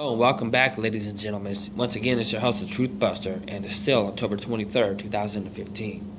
Oh, welcome back, ladies and gentlemen. Once again, it's your host, the Truth Buster, and it's still October 23rd, 2015.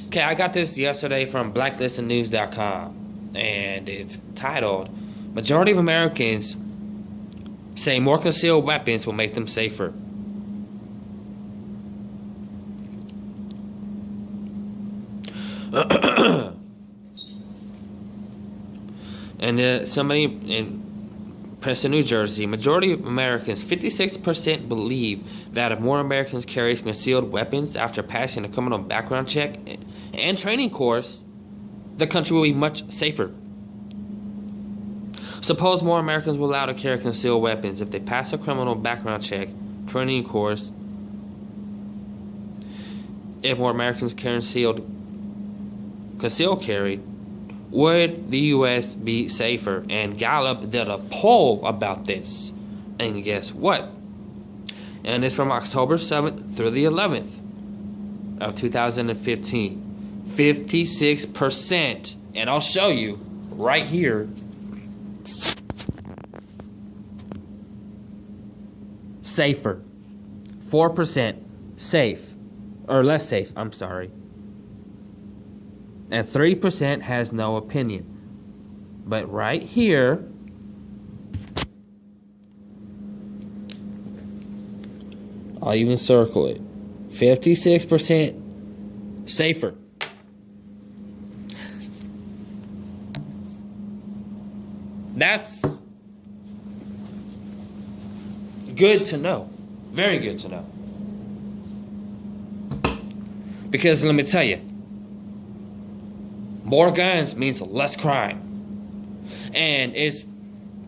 Okay, I got this yesterday from blacklistednews.com, and it's titled, Majority of Americans say more concealed weapons will make them safer. And somebody in Princeton, New Jersey, majority of Americans, 56% believe that if more Americans carry concealed weapons after passing a criminal background check and training course, the country will be much safer. Suppose more Americans were allowed to carry concealed weapons if they pass a criminal background check, training course. If more Americans concealed carry, would the U.S. be safer? And Gallop did a poll about this. And guess what? And it's from October 7th through the 11th of 2015. 56%. And I'll show you right here. Safer. 4% safe. Or less safe, I'm sorry. And 3% has no opinion. But right here, I'll even circle it. 56% safer. That's good to know. Very good to know. Because let me tell you, more guns means less crime. And it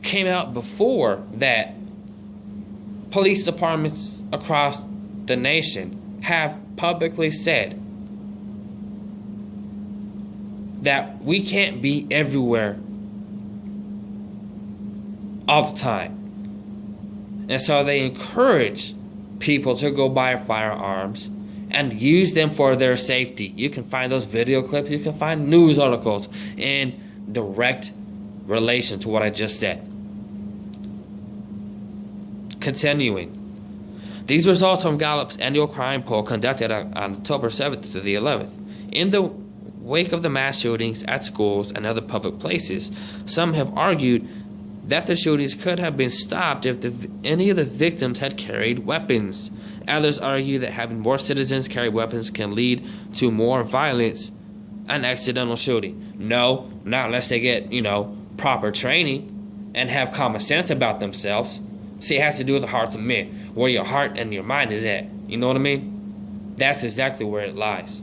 came out before that police departments across the nation have publicly said that we can't be everywhere all the time. And so they encourage people to go buy firearms and use them for their safety. You can find those video clips. You can find news articles in direct relation to what I just said. Continuing. These results from Gallup's annual crime poll conducted on October 7th to the 11th. In the wake of the mass shootings at schools and other public places, some have argued that the shootings could have been stopped if any of the victims had carried weapons. Others argue that having more citizens carry weapons can lead to more violence and accidental shooting. No, not unless they get, proper training and have common sense about themselves. See, it has to do with the hearts of men, where your heart and your mind is at. You know what I mean? That's exactly where it lies.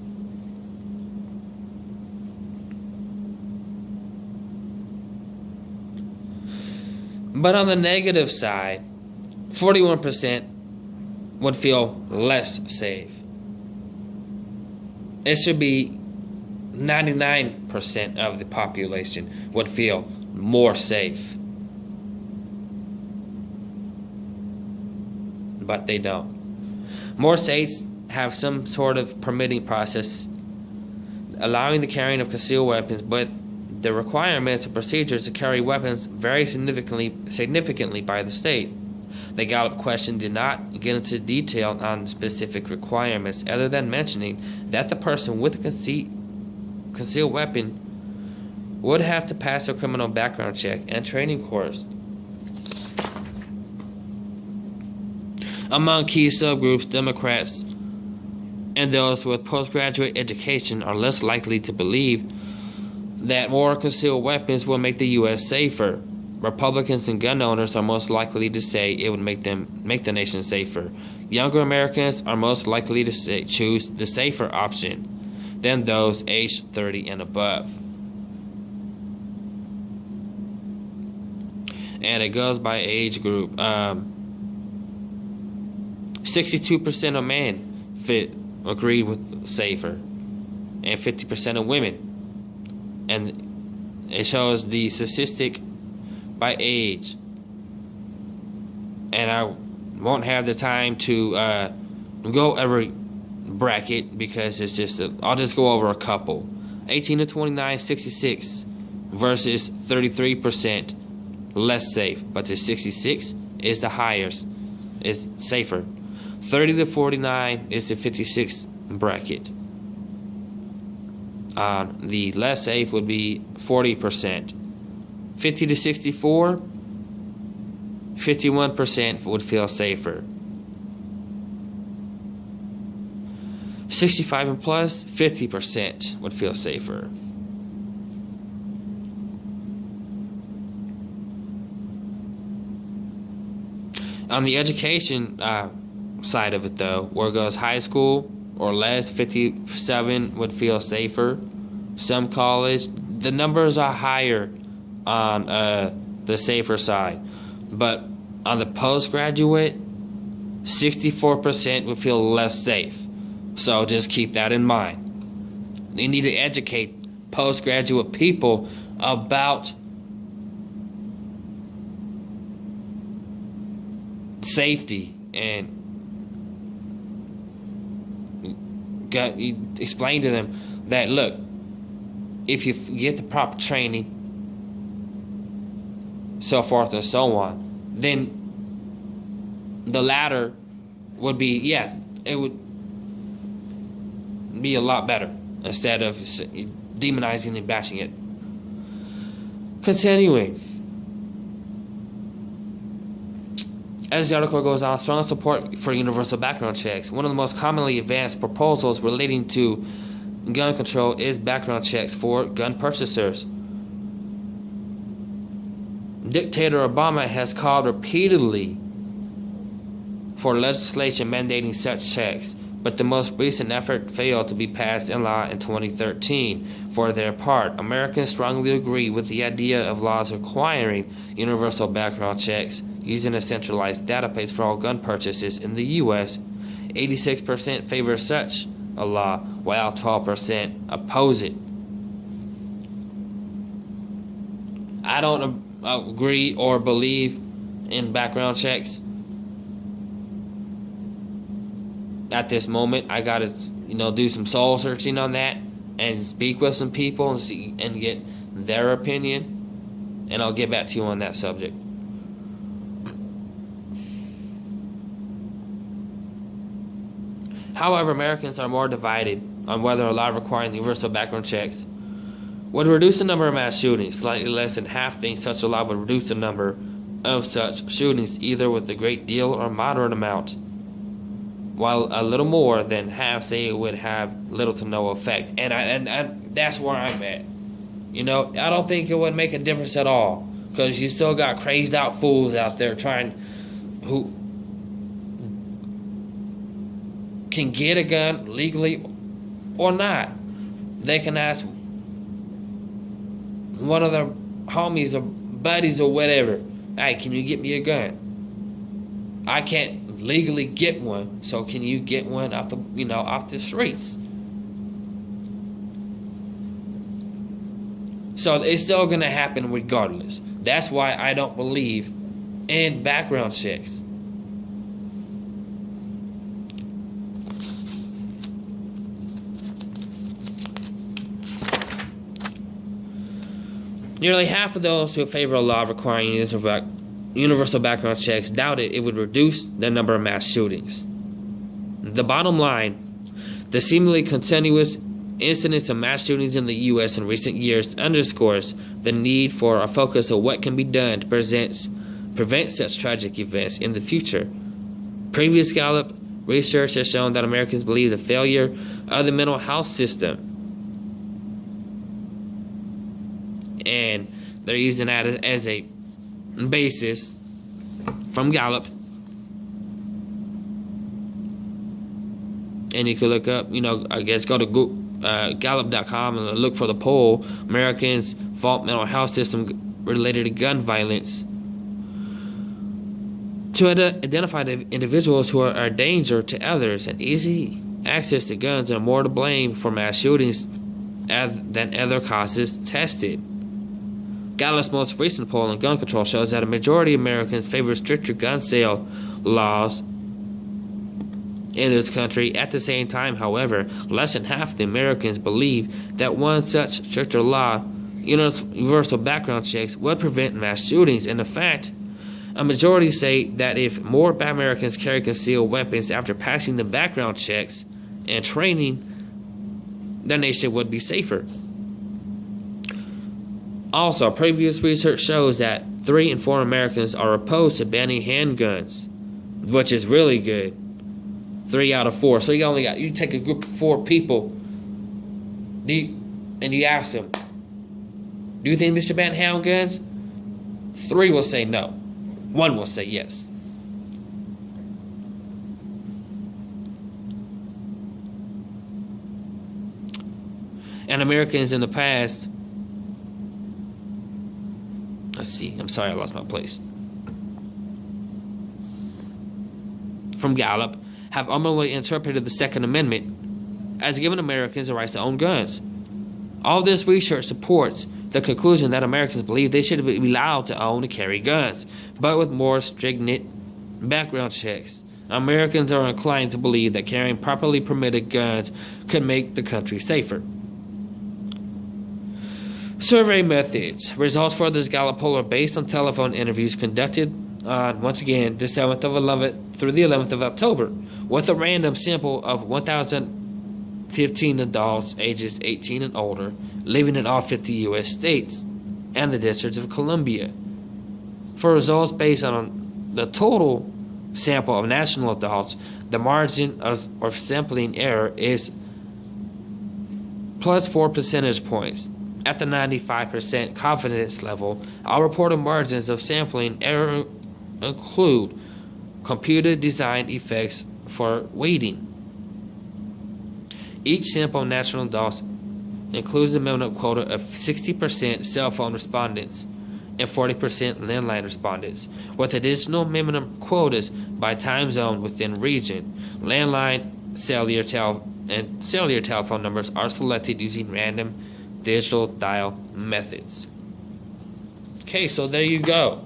But on the negative side, 41% would feel less safe. It should be 99% of the population would feel more safe. But they don't. More states have some sort of permitting process allowing the carrying of concealed weapons, but the requirements and procedures to carry weapons vary significantly by the state. The Gallup question did not get into detail on specific requirements other than mentioning that the person with a concealed weapon would have to pass a criminal background check and training course. Among key subgroups, Democrats and those with postgraduate education are less likely to believe that more concealed weapons will make the U.S. safer. Republicans and gun owners are most likely to say it would make the nation safer. Younger Americans are most likely to choose the safer option than those aged 30 and above. And it goes by age group. 62% of men agreed with safer, and 50% of women. And it shows the statistic by age, and I won't have the time to go every bracket because it's just I'll just go over a couple. 18 to 29, 66 versus 33% less safe, but the 66 is the highest, is safer. 30 to 49 is the 56 bracket. The less safe would be 40%. 50 to 64, 51% would feel safer. 65 and plus, 50% would feel safer. On the education side of it, though, where it goes high school or less, 57 would feel safer. Some college, the numbers are higher on the safer side. But on the postgraduate, 64% would feel less safe. So just keep that in mind. You need to educate postgraduate people about safety and explain to them that, look, if you get the proper training, so forth and so on, then the latter would be, it would be a lot better instead of demonizing and bashing it. Continuing. As the article goes on, strong support for universal background checks. One of the most commonly advanced proposals relating to gun control is background checks for gun purchasers. Dictator Obama has called repeatedly for legislation mandating such checks, but the most recent effort failed to be passed in law in 2013. For their part, Americans strongly agree with the idea of laws requiring universal background checks using a centralized database for all gun purchases in the U.S. 86% favor such a law, while 12% oppose it. I don't agree or believe in background checks. At this moment, I gotta, do some soul searching on that and speak with some people and see and get their opinion, and I'll get back to you on that subject. However, Americans are more divided on whether a law requiring universal background checks would reduce the number of mass shootings. Slightly less than half think such a law would reduce the number of such shootings, either with a great deal or moderate amount, while a little more than half say it would have little to no effect. And that's where I'm at. I don't think it would make a difference at all, because you still got crazed out fools out there who can get a gun legally or not. They can ask one of their homies or buddies or whatever, hey, can you get me a gun? I can't legally get one, so can you get one off the streets? So it's still gonna happen regardless. That's why I don't believe in background checks. Nearly half of those who favor a law requiring universal background checks doubted it would reduce the number of mass shootings. The bottom line, the seemingly continuous incidence of mass shootings in the U.S. in recent years underscores the need for a focus on what can be done to prevent such tragic events in the future. Previous Gallup research has shown that Americans believe the failure of the mental health system, and they're using that as a basis from Gallup. And you can look up, I guess go to Gallup.com and look for the poll, Americans' fault mental health system related to gun violence, to identify the individuals who are a danger to others and easy access to guns are more to blame for mass shootings than other causes tested. Gallup's most recent poll on gun control shows that a majority of Americans favor stricter gun sale laws in this country. At the same time, however, less than half of the Americans believe that one such stricter law universal background checks would prevent mass shootings. And in fact, a majority say that if more Americans carry concealed weapons after passing the background checks and training, the nation would be safer. Also, previous research shows that 3 in 4 Americans are opposed to banning handguns, which is really good. 3 out of 4. So you take a group of 4 people, and you ask them, do you think they should ban handguns? 3 will say no. 1 will say yes. And Americans in the past, let's see, I'm sorry I lost my place. From Gallop, have unknowingly interpreted the Second Amendment as giving Americans the right to own guns. All this research supports the conclusion that Americans believe they should be allowed to own and carry guns, but with more stringent background checks. Americans are inclined to believe that carrying properly permitted guns could make the country safer. Survey methods. Results for this Gallup poll are based on telephone interviews conducted on, once again, the 7th of 11th through the 11th of October, with a random sample of 1,015 adults ages 18 and older, living in all 50 U.S. states and the District of Columbia. For results based on the total sample of national adults, the margin of sampling error is plus 4 percentage points. At the 95% confidence level, our reported margins of sampling error include computer designed effects for weighting. Each sample of national adults includes a minimum quota of 60% cell phone respondents and 40% landline respondents, with additional minimum quotas by time zone within region. Landline, cellular telephone numbers are selected using random digital dial methods. Okay, so there you go.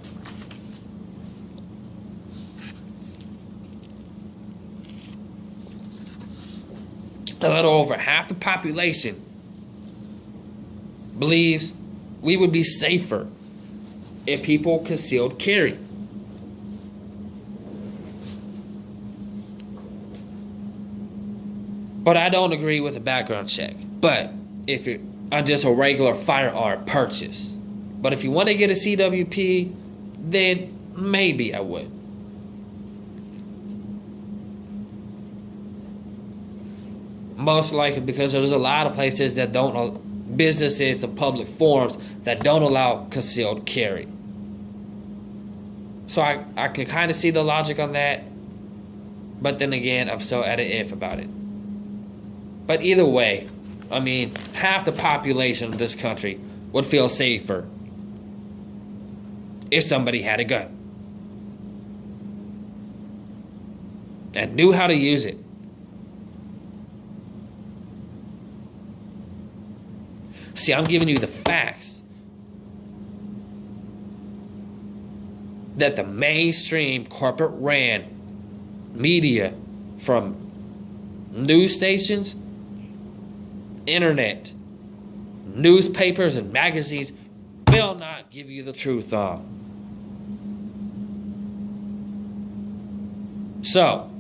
A little over half the population believes we would be safer if people concealed carry. But I don't agree with the background check. But if you're on just a regular firearm purchase, but if you want to get a CWP, then maybe I would. Most likely because there's a lot of places that don't, businesses and public forums that don't allow concealed carry. So I can kind of see the logic on that, but then again, I'm still at an if about it. But either way, I mean, half the population of this country would feel safer if somebody had a gun and knew how to use it. See, I'm giving you the facts that the mainstream corporate ran media, from news stations, internet, newspapers, and magazines, will not give you the truth on. So,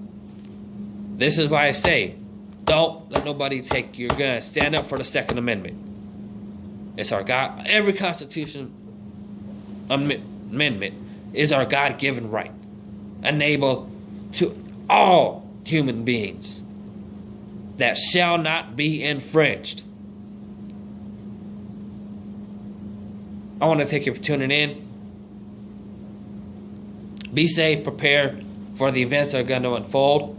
this is why I say, don't let nobody take your gun. Stand up for the Second Amendment. It's our God. Every Constitution amendment is our God-given right, enabled to all human beings, that shall not be infringed. I want to thank you for tuning in. Be safe, prepare for the events that are going to unfold,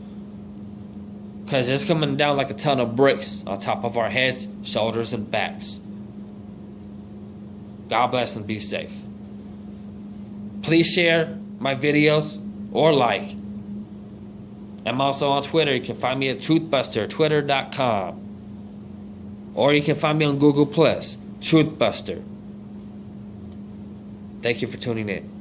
because it's coming down like a ton of bricks on top of our heads, shoulders, and backs. God bless and be safe. Please share my videos or like. I'm also on Twitter. You can find me at Truthbuster, twitter.com. Or you can find me on Google+, Truthbuster. Thank you for tuning in.